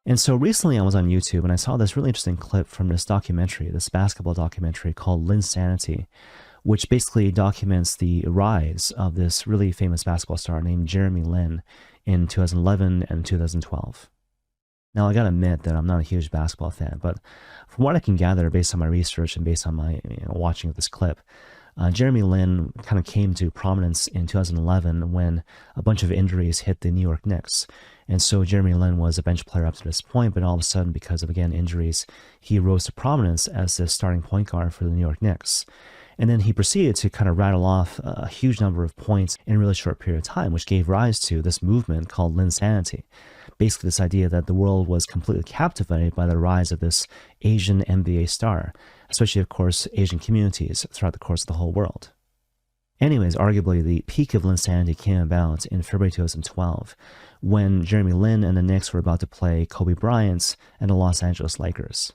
And so recently I was on YouTube and I saw this really interesting clip from this documentary, this basketball documentary called Linsanity, which basically documents the rise of this really famous basketball star named Jeremy Lin in 2011 and 2012. Now, I gotta admit that I'm not a huge basketball fan, but from what I can gather based on my research and based on my watching of this clip, Jeremy Lin kind of came to prominence in 2011 when a bunch of injuries hit the New York Knicks. And so Jeremy Lin was a bench player up to this point, but all of a sudden, because of, again, injuries, he rose to prominence as the starting point guard for the New York Knicks. And then he proceeded to kind of rattle off a huge number of points in a really short period of time, which gave rise to this movement called Linsanity. Basically, this idea that the world was completely captivated by the rise of this Asian NBA star, especially, of course, Asian communities throughout the course of the whole world. Anyways, arguably, the peak of Linsanity came about in February 2012 when Jeremy Lin and the Knicks were about to play Kobe Bryant and the Los Angeles Lakers.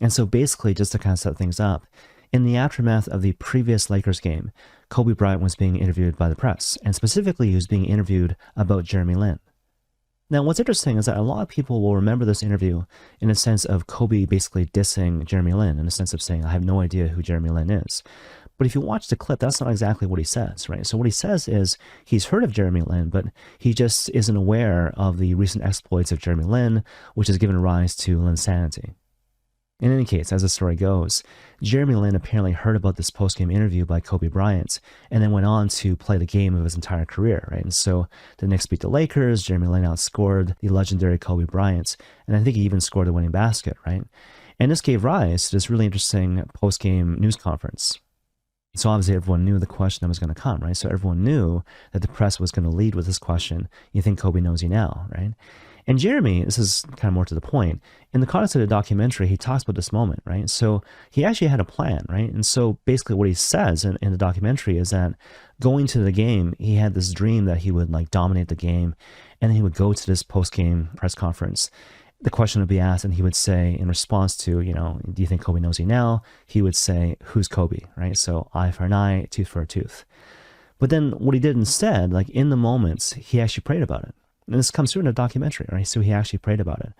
And so basically, just to kind of set things up, in the aftermath of the previous Lakers game, Kobe Bryant was being interviewed by the press, and specifically he was being interviewed about Jeremy Lin. Now, what's interesting is that a lot of people will remember this interview in a sense of Kobe basically dissing Jeremy Lin, in a sense of saying, I have no idea who Jeremy Lin is. But if you watch the clip, that's not exactly what he says, right? So what he says is he's heard of Jeremy Lin, but he just isn't aware of the recent exploits of Jeremy Lin, which has given rise to Linsanity. In any case, as the story goes, Jeremy Lin apparently heard about this post-game interview by Kobe Bryant and then went on to play the game of his entire career, right? And so the Knicks beat the Lakers, Jeremy Lin outscored the legendary Kobe Bryant, and I think he even scored the winning basket, right? And this gave rise to this really interesting post-game news conference. So obviously everyone knew the question that was going to come, right? So everyone knew that the press was going to lead with this question, you think Kobe knows you now, right? And Jeremy, this is kind of more to the point, in the context of the documentary, he talks about this moment, right? So he actually had a plan, right? And so basically what he says in the documentary is that going to the game, he had this dream that he would like dominate the game, and then he would go to this post-game press conference. The question would be asked, and he would say, in response to, do you think Kobe knows you now? He would say, who's Kobe, right? So eye for an eye, tooth for a tooth. But then what he did instead, like in the moments, he actually prayed about it. And this comes through in the documentary, right? So he actually prayed about it.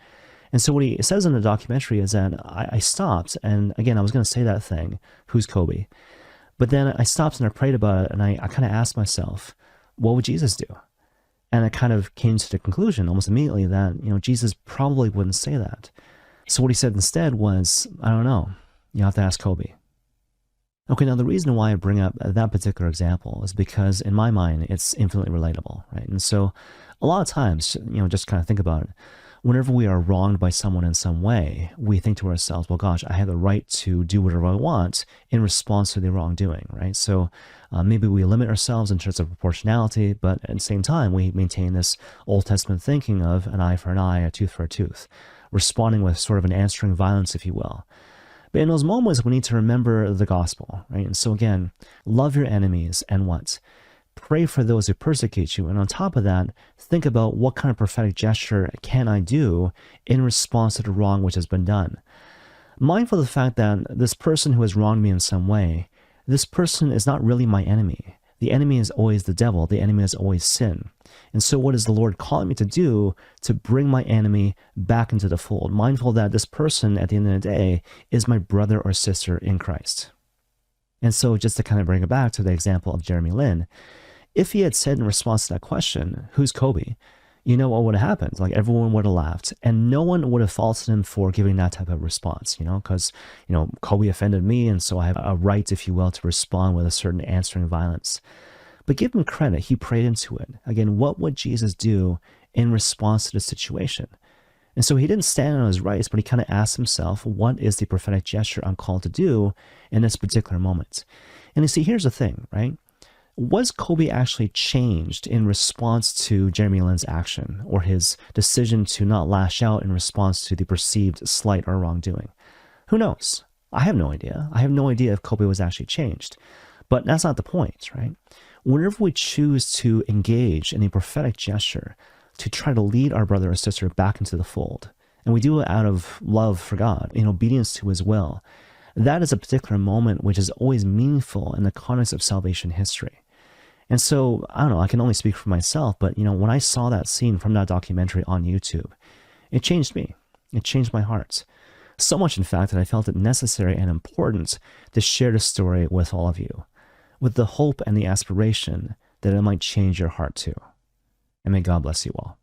And so what he says in the documentary is that I stopped, and again, I was going to say that thing, who's Kobe? But then I stopped and I prayed about it, and I kind of asked myself, what would Jesus do? And I kind of came to the conclusion almost immediately that, Jesus probably wouldn't say that. So what he said instead was, I don't know, you have to ask Kobe. Okay, now the reason why I bring up that particular example is because in my mind, it's infinitely relatable, right? And so a lot of times, just kind of think about it. Whenever we are wronged by someone in some way, we think to ourselves, well, gosh, I have the right to do whatever I want in response to the wrongdoing, right? So maybe we limit ourselves in terms of proportionality, but at the same time, we maintain this Old Testament thinking of an eye for an eye, a tooth for a tooth, responding with sort of an answering violence, if you will. But in those moments, we need to remember the gospel, right? And so again, love your enemies and what? Pray for those who persecute you. And on top of that, think about what kind of prophetic gesture can I do in response to the wrong which has been done. Mindful of the fact that this person who has wronged me in some way, this person is not really my enemy. The enemy is always the devil. The enemy is always sin. And so what is the Lord calling me to do to bring my enemy back into the fold? Mindful that this person at the end of the day is my brother or sister in Christ. And so just to kind of bring it back to the example of Jeremy Lin, if he had said in response to that question, who's Kobe? What would have happened? Like everyone would have laughed and no one would have faulted him for giving that type of response, because, Kobe offended me. And so I have a right, if you will, to respond with a certain answering violence. But give him credit. He prayed into it. Again, what would Jesus do in response to the situation? And so he didn't stand on his rights, but he kind of asked himself, what is the prophetic gesture I'm called to do in this particular moment? And you see, here's the thing, right? Was Kobe actually changed in response to Jeremy Lin's action or his decision to not lash out in response to the perceived slight or wrongdoing? Who knows? I have no idea. I have no idea if Kobe was actually changed. But that's not the point, right? Whenever we choose to engage in a prophetic gesture to try to lead our brother or sister back into the fold, and we do it out of love for God, in obedience to his will, that is a particular moment which is always meaningful in the context of salvation history. And so, I don't know, I can only speak for myself, but when I saw that scene from that documentary on YouTube, It changed me. It changed my heart. So much, in fact, that I felt it necessary and important to share the story with all of you, with the hope and the aspiration that it might change your heart too. And may God bless you all.